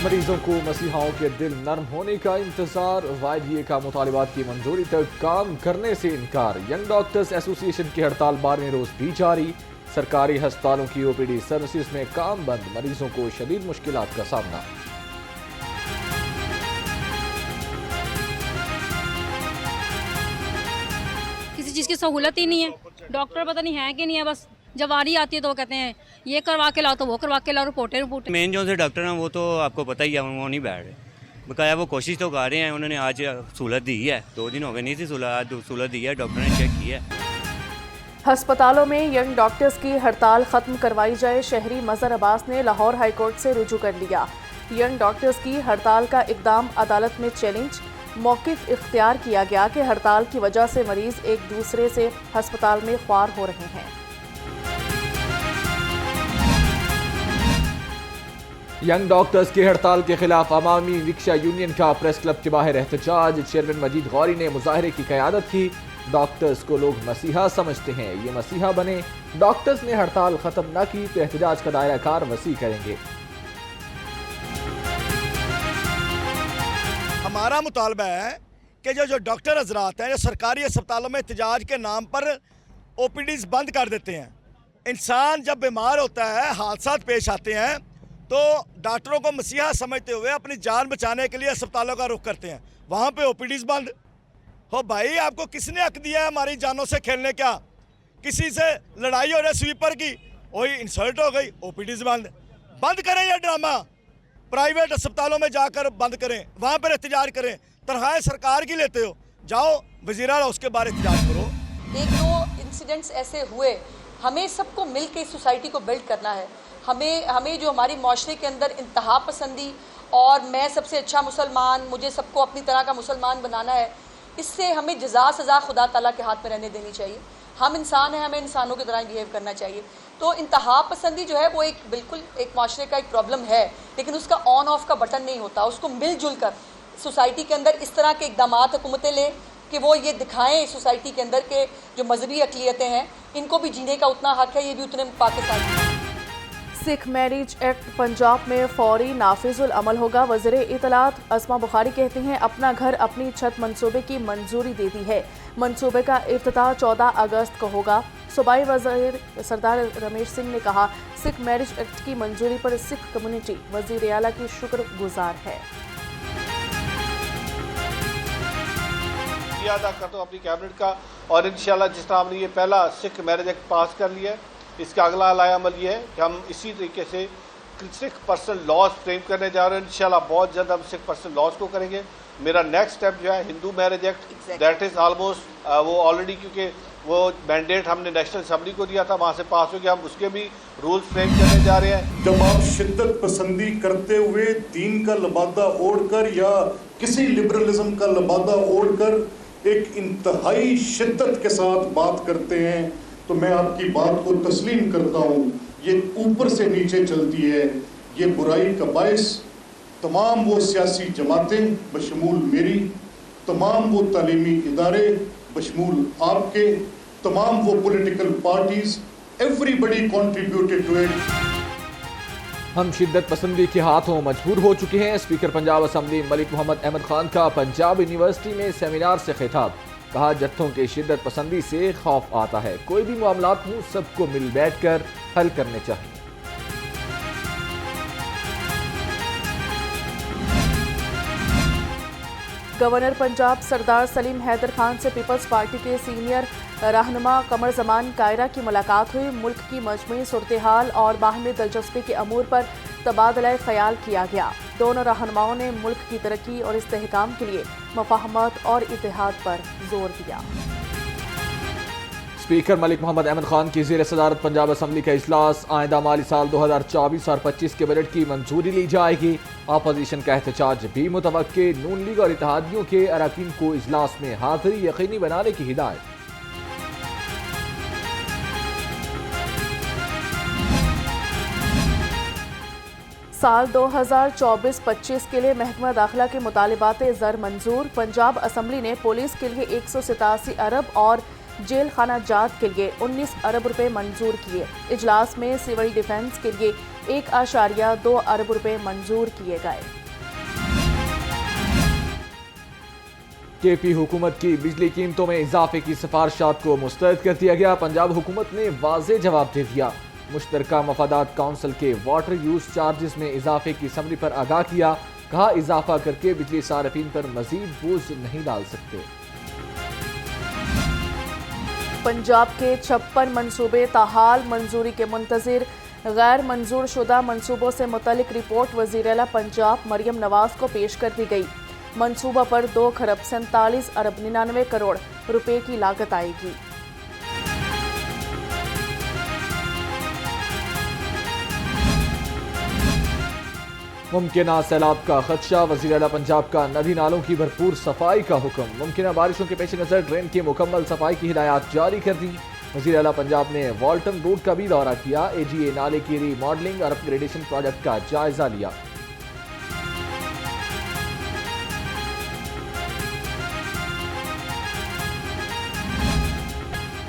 मरीजों को मसीहाओं के दिल नरम होने का इंतजार, वायदे का मुतालिबात की मंजूरी तक काम करने से इनकार। यंग डॉक्टर्स एसोसिएशन की हड़ताल 12वें रोज भी जारी। सरकारी अस्पतालों की ओपीडी सर्विसेज में काम बंद, मरीजों को शदीद मुश्किलात का सामना। किसी चीज़ की सहूलत ही नहीं है, डॉक्टर पता नहीं है कि नहीं है, बस जब आरी आती है तो वो कहते हैं ये करवा के लाओ तो वो करवा के लाओ, रिपोर्ट। मेन जो से डॉक्टर हैं वो तो आपको पता ही है, वो नहीं बैठ रहे। बकाया वो कोशिश तो कर रहे हैं, उन्होंने आज सहूलत दी है, 2 दिन हो गए नहीं थी सहूलत दी है, डॉक्टर ने चेक किया है। हस्पतालों में यंग डॉक्टर्स की हड़ताल खत्म करवाई जाए, शहरी मजहर अब्बास ने लाहौर हाईकोर्ट से रुजू कर लिया। यंग डॉक्टर्स की हड़ताल का इकदाम अदालत में चैलेंज, मौक़िफ़ इख्तियार किया गया कि हड़ताल की वजह से मरीज एक दूसरे से हस्पताल में ख्वार हो रहे हैं। यंग डॉक्टर्स की हड़ताल के खिलाफ अवामी रिक्शा यूनियन का प्रेस क्लब के बाहर एहतजाज। चेयरमैन मजीद गौरी ने मुजाहरे की क़यादत की। डॉक्टर्स को लोग मसीहा समझते हैं, ये मसीहा बने। डॉक्टर्स ने हड़ताल खत्म न की तो एहतजाज का दायरा कार वसी करेंगे। हमारा मुतालबा है कि जो डॉक्टर हजरात हैं, जो सरकारी अस्पतालों में एहतजाज के नाम पर ओपीडीज बंद कर देते हैं। इंसान जब बीमार होता है, हादसात पेश आते हैं, तो डॉक्टरों को मसीहा समझते हुए अपनी जान बचाने के लिए अस्पतालों का रुख करते हैं, वहाँ पे ओपीडीज बंद। हो भाई, आपको किसने हक दिया है हमारी जानों से खेलने का? किसी से लड़ाई हो रही स्वीपर की, वही इंसल्ट हो गई, ओपीडीज बंद करें ये ड्रामा। प्राइवेट अस्पतालों में जाकर बंद करें, वहाँ पर एहतजाज करें। तनख्वाहें सरकार की लेते हो, जाओ वज़ीर आला उसके बारे एहतजाज करो। 1-2 इंसिडेंट्स ऐसे हुए, हमें सबको मिल के सोसाइटी को बिल्ड करना है। हमें जो हमारी माशरे के अंदर इंतहा पसंदी और मैं सबसे अच्छा मुसलमान, मुझे सबको अपनी तरह का मुसलमान बनाना है, इससे हमें जज़ा सज़ा खुदा ताला के हाथ में रहने देनी चाहिए। हम इंसान हैं, हमें इंसानों की तरह बिहेव करना चाहिए। तो इंतहा पसंदी जो है वो बिल्कुल एक माशरे का एक प्रॉब्लम है, लेकिन उसका ऑन ऑफ का बटन नहीं होता। उसको मिलजुल कर सोसाइटी के अंदर इस तरह के इक़दाम हुकूमतें लें कि वो ये दिखाएं सोसाइटी के अंदर के जो मजहबी अक़लियतें हैं, इनको भी जीने का उतना हक़ है, ये भी उतने पाकिस्तान। सिख मैरिज एक्ट पंजाब में फौरी नाफिजुल अमल होगा। वज़ीर इत्तलात अस्मा बुखारी कहते हैं अपना घर अपनी छत मंसूबे की मंजूरी दे दी है। मंसूबे का इफ्तिताह 14 अगस्त को होगा। सूबाई वज़ीर सरदार रमेश सिंह ने कहा सिख मैरिज एक्ट की मंजूरी पर सिख कम्युनिटी वज़ीर आला की शुक्रगुजार है। अदा करता हूँ अपनी कैबिनेट का, और इंशाल्लाह जिस तरह हमने ये पहला सिख मैरिज एक्ट पास कर लिया है, इसका अगला अमल ये है कि हम इसी तरीके से सिख पर्सनल लॉज फ्रेम करने जा रहे हैं। इंशाल्लाह बहुत जल्द हम सिख पर्सनल लॉज को करेंगे। मेरा नेक्स्ट स्टेप जो है Hindu marriage act, that is almost वो ऑलरेडी, क्योंकि वो मैंडेट हमने नेशनल असम्बली को दिया था, वहाँ से पास हो गया, हम उसके भी रूल्स फ्रेम करने जा रहे हैं। जब आप शिद्दत पसंदी करते हुए दीन का लबादा ओढ़कर या किसी लिबरलिज्म का लबादा ओढ़कर एक इंतहाई शिद्दत के साथ बात करते हैं, तो मैं आपकी बात को तस्लीम करता हूँ। ये ऊपर से नीचे चलती है। ये बुराई का बायस तमाम वो सियासी जमातें बशमूल मेरी, तमाम वो तालीमी इदारे बशमूल आपके, तमाम वो political parties, everybody contributed to it. हम शिद्दत पसंदी के हाथों मजबूर हो चुके हैं। स्पीकर पंजाब असम्बली मलिक मोहम्मद अहमद खान का पंजाब यूनिवर्सिटी में सेमिनार से खिताब। कहा जत्थों के शिद्दत पसंदी से खौफ आता है, कोई भी मामलात हो सबको मिल बैठ कर हल करने चाहिए। गवर्नर पंजाब सरदार सलीम हैदर खान से पीपल्स पार्टी के सीनियर रहनुमा कमर जमान कायरा की मुलाकात हुई। मुल्क की मजमूई सूरत हाल और बाहमी दिलचस्पी के अमूर पर तबादला ख्याल किया गया। दोनों रहनुमाओं ने मुल्क की तरक्की और इस्तेहकाम के लिए मफाहमत और इत्तेहाद पर जोर दिया। स्पीकर मलिक मोहम्मद अहमद खान की ज़ेर सदारत पंजाब असम्बली का इजलास। आइंदा माली साल 2024 और 25 के बजट की मंजूरी ली जाएगी। अपोजिशन का एहतजाज भी मुतवक्के। नून लीग और इत्तेहादियों के अरकान को इजलास में हाज़िरी यकीनी बनाने की हिदायत। साल 2024-25 के लिए महकमा दाखिला के मुतालिबात ज़र मंजूर। पंजाब असम्बली ने पुलिस के लिए 187 अरब और जेल खाना जात के लिए 19 अरब रुपए मंजूर किए। इजलास में सिविल डिफेंस के लिए 1.2 अरब रुपए मंजूर किए गए। KP हुकूमत की बिजली कीमतों में इजाफे की सिफारिशात को मुस्तरद कर दिया गया। पंजाब हुकूमत ने वाज़ेह जवाब दे दिया। मुश्तरका मफादात काउंसिल के वाटर यूज चार्जेस में इजाफे की समरी पर आगाह किया। कहा इजाफा करके बिजली सार्फिन पर मजीद बोझ नहीं डाल सकते। पंजाब के 56 मंसूबे ताहाल मंजूरी के मुंतजिर। गैर मंजूर शुदा मंसूबों से मुतल्लिक रिपोर्ट वज़ीर आला पंजाब मरियम नवाज को पेश कर दी गई। मंसूबा पर 2 खरब 47 अरब 99 करोड़ रुपए की लागत आएगी। मुमकिना सैलाब का खदशा। वज़ीर आला पंजाब का नदी नालों की भरपूर सफाई का हुक्म। मुमकिना बारिशों के पेश नज़र ड्रेन की मुकम्मल सफाई की हिदायत जारी कर दी। वज़ीर आला पंजाब ने वॉल्टन रोड का भी दौरा किया। AGA नाले की रीमॉडलिंग और अपग्रेडेशन प्रोजेक्ट का जायजा लिया।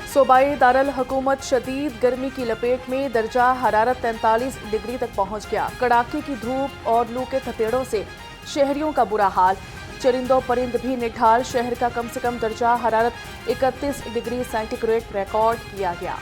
सूबाई दारुल हुकूमत शदीद गर्मी की लपेट में। दर्जा हरारत 43 डिग्री तक पहुंच गया। कड़ाके की धूप और लू के थपेड़ों से शहरियों का बुरा हाल। चरिंदों परिंद भी निढाल। शहर का कम से कम दर्जा हरारत 31 डिग्री सेंटीग्रेड रिकॉर्ड किया गया।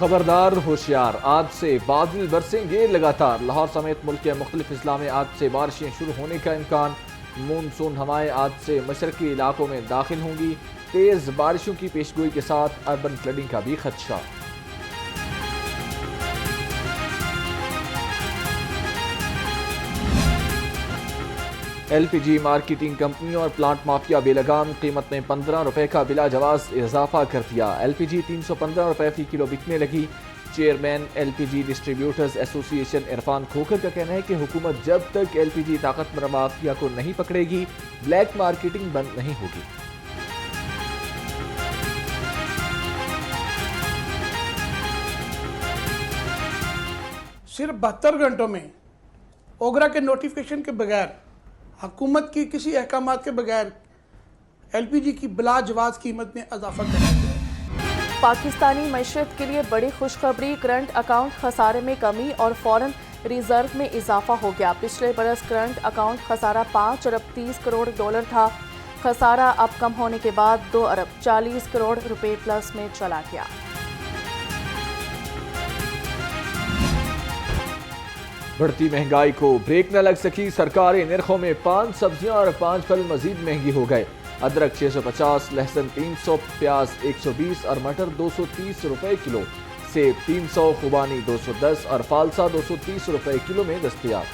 खबरदार होशियार, आज से बादल बरसेंगे लगातार। लाहौर समेत मुल्क के मुख्तलिफ अजला में आज से बारिशें शुरू होने का इम्कान। मानसून हवाएं आज से मशरकी इलाकों में दाखिल होंगी। तेज बारिशों की पेशगोई के साथ अर्बन फ्लडिंग का भी खदशा। LPG मार्केटिंग कंपनी और प्लांट माफिया बेलगाम कीमत में 15 रुपए का बिला जवाज इजाफा कर दिया। LPG 315 रुपए फी किलो बिकने लगी। Chairman LPG distributors association Irfan Khokhar का कहना है कि हुकूमत जब तक LPG ताकतवर माफिया को नहीं पकड़ेगी, ब्लैक मार्केटिंग बंद नहीं होगी। सिर्फ 72 घंटों में ओगरा के नोटिफिकेशन के बगैर, हुकूमत की किसी अहकामात के बगैर LPG की बिला जवाज कीमत में इजाफा कर दिया। पाकिस्तानी मईशत के लिए बड़ी खुशखबरी। करंट अकाउंट खसारे में कमी और फॉरेन रिजर्व में इजाफा हो गया। पिछले बरस करंट अकाउंट खसारा 5 अरब 30 करोड़ डॉलर था। खसारा अब कम होने के बाद 2 अरब 40 करोड़ रुपए प्लस में चला गया। बढ़ती महंगाई को ब्रेक न लग सकी। सरकारी निर्खों में 5 सब्जियां और 5 फल मजीद महंगी हो गए। अदरक 650, लहसुन 300, प्याज 120 और मटर 230 रुपए किलो। सेब 300, खुबानी 210 और फालसा 230 रुपए किलो में दस्तयाब।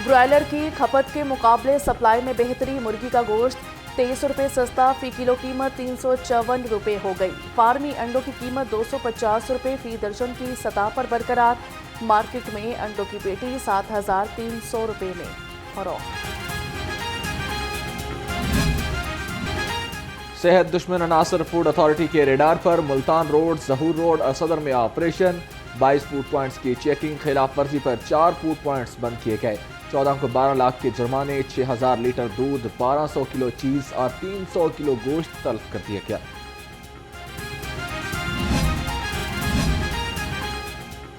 ब्रॉयलर की खपत के मुकाबले सप्लाई में बेहतरी। मुर्गी का गोश्त 23 रुपए सस्ता, फी किलो कीमत 354 रुपए हो गई। फार्मी अंडों की कीमत 250 रुपए फी दर्जन की सतह पर बरकरार। मार्केट में अंडों की पेटी 7300 रुपए में फरोख्त। सेहत दुश्मन अनासर फूड अथॉरिटी के रेडार पर। मुल्तान रोड, जहूर रोड और सदर में ऑपरेशन। 22 फूड पॉइंट्स की चेकिंग। खिलाफ वर्जी पर 4 फूड पॉइंट्स बंद किए गए। 14 को 12 लाख के जुर्माने। 6000 लीटर दूध, 1200 किलो चीज और 300 किलो गोश्त तलब कर दिया गया।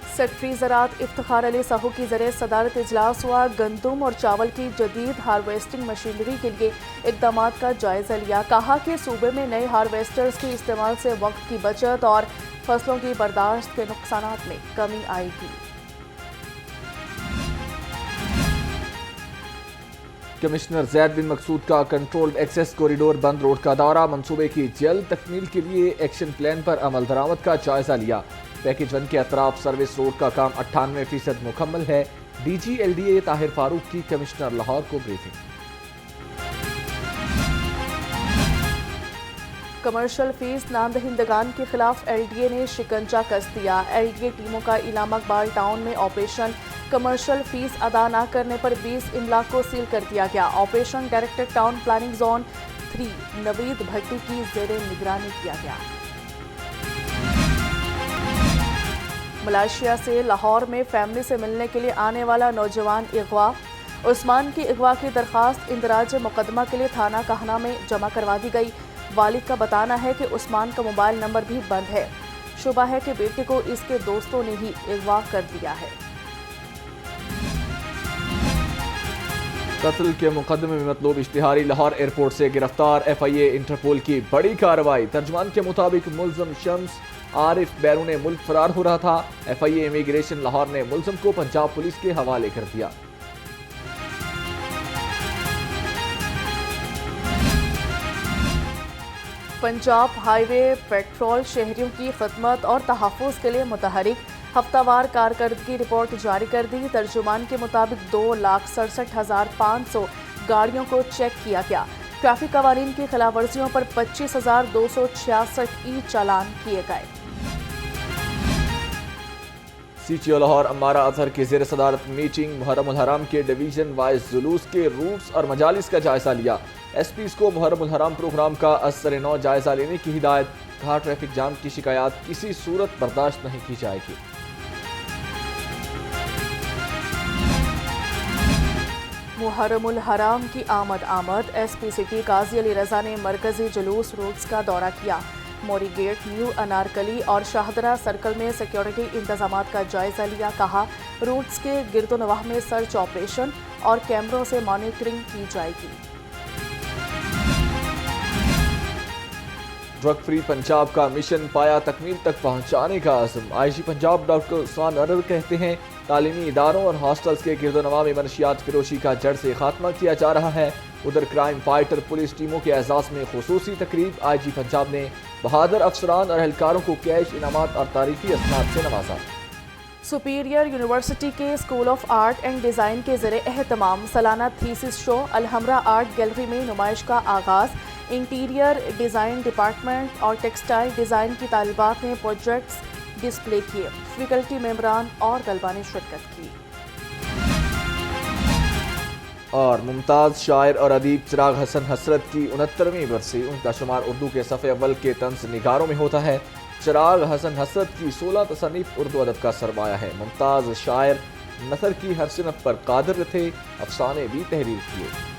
सेक्रेटरी ज़राअत इफ्तिखार अली साहू की ज़रिए सदारत इजलास हुआ। गंदम और चावल की जदीद हार्वेस्टिंग मशीनरी के लिए इक़दामात का जायजा लिया। कहा कि सूबे में नए हार्वेस्टर्स के इस्तेमाल से वक्त की बचत और फसलों की बर्दाश्त के नुकसानात में कमी आएगी। कमिश्नर जैद बिन मकसूद का कंट्रोल्ड एक्सेस कॉरिडोर बंद रोड का दौरा। मंसूबे की जल्द तकमील के लिए एक्शन प्लान पर अमल दरामद का जायजा लिया। पैकेज 1 के अतराफ सर्विस रोड का काम 98% मुकम्मल है। DG LDA ताहिर फारूक की कमिश्नर लाहौर को ब्रीफिंग। कमर्शियल फीस नामदहिंदगान के खिलाफ LDA ने शिकंजा कस दिया। LDA टीमों का इलाम इकबाल टाउन में ऑपरेशन। कमर्शियल फीस अदा न करने पर 20 इमलाक को सील कर दिया गया। Operation director town planning zone 3 Naveed Bhatti की जेरे निगरानी किया गया। मलेशिया से लाहौर में फैमिली से मिलने के लिए आने वाला नौजवान अगवा। उस्मान की अगवा की दरखास्त इंदराज मुकदमा के लिए थाना कहना में जमा करवा दी गई। والد کا بتانا ہے کہ عثمان کا موبائل نمبر بھی بند ہے۔ شبہ ہے کہ بیٹے کو اس کے دوستوں نے ہی اغوا کر دیا ہے۔ قتل کے مقدمے میں مطلوب اشتہاری لاہور ایئرپورٹ سے گرفتار، ایف آئی اے انٹرپول کی بڑی کارروائی۔ ترجمان کے مطابق ملزم شمس عارف بیرون ملک فرار ہو رہا تھا۔ ایف آئی اے امیگریشن لاہور نے ملزم کو پنجاب پولیس کے حوالے کر دیا۔ پنجاب ہائی وے پیٹرول شہریوں کی خدمت اور تحفظ کے لیے متحرک، ہفتہ وار کارکردگی رپورٹ جاری کر دی۔ ترجمان کے مطابق 2,67,500 گاڑیوں کو چیک کیا گیا۔ ٹریفک قوانین کی خلاف ورزیوں پر 25,266 ای چالان کیے گئے۔ C T O Lahore Ammara Azhar کی زیر صدارت میٹنگ، محرم الحرام کے ڈویژن وائز جلوس کے روٹس اور مجالس کا جائزہ لیا۔ ایس پیز کو محرم الحرام پروگرام کا اثر نو جائزہ لینے کی ہدایت، کہا ٹریفک جام کی شکایات کسی صورت برداشت نہیں کی جائے گی۔ محرم الحرام کی آمد، ایس پی سٹی قاضی علی رضا نے مرکزی جلوس روٹس کا دورہ کیا۔ موری گیٹ، نیو انارکلی اور شاہدرہ سرکل میں سیکیورٹی انتظامات کا جائزہ لیا۔ کہا روٹس کے گرد و نواح میں سرچ آپریشن اور کیمروں سے مانیٹرنگ کی جائے گی۔ ڈرگ فری پنجاب کا مشن پایا تکمیل تک پہنچانے کا عزم۔ آئی جی پنجاب ڈاکٹر عثمان ارر کہتے ہیں تعلیمی اداروں اور ہاسٹلز کے گرد و نواح میں منشیات فروشی کا جڑ سے خاتمہ کیا جا رہا ہے۔ ادھر کرائم فائٹر پولیس ٹیموں کے اعزاز میں خصوصی تقریب، آئی جی پنجاب نے بہادر افسران اور اہلکاروں کو کیش انعامات اور تعریفی اسناد سے نوازا۔ سپیریئر یونیورسٹی کے school of art and design کے زیر اہتمام سالانہ تھیسس شو الحمرہ آرٹ گیلری میں نمائش کا آغاز۔ انٹیریئر ڈیزائن ڈپارٹمنٹ اور ٹیکسٹائل ڈیزائن کی طالبات نے پروجیکٹس ڈسپلے کیے۔ فیکلٹی ممبران اور طلباء نے شرکت کی۔ اور ممتاز شاعر اور ادیب چراغ حسن حسرت کی 69ویں برسی، ان کا شمار اردو کے صف اول کے طنز نگاروں میں ہوتا ہے۔ چراغ حسن حسرت کی 16 تصانیف اردو ادب کا سرمایہ ہے۔ ممتاز شاعر نثر کی ہر صنف پر قادر تھے، افسانے بھی تحریر کیے۔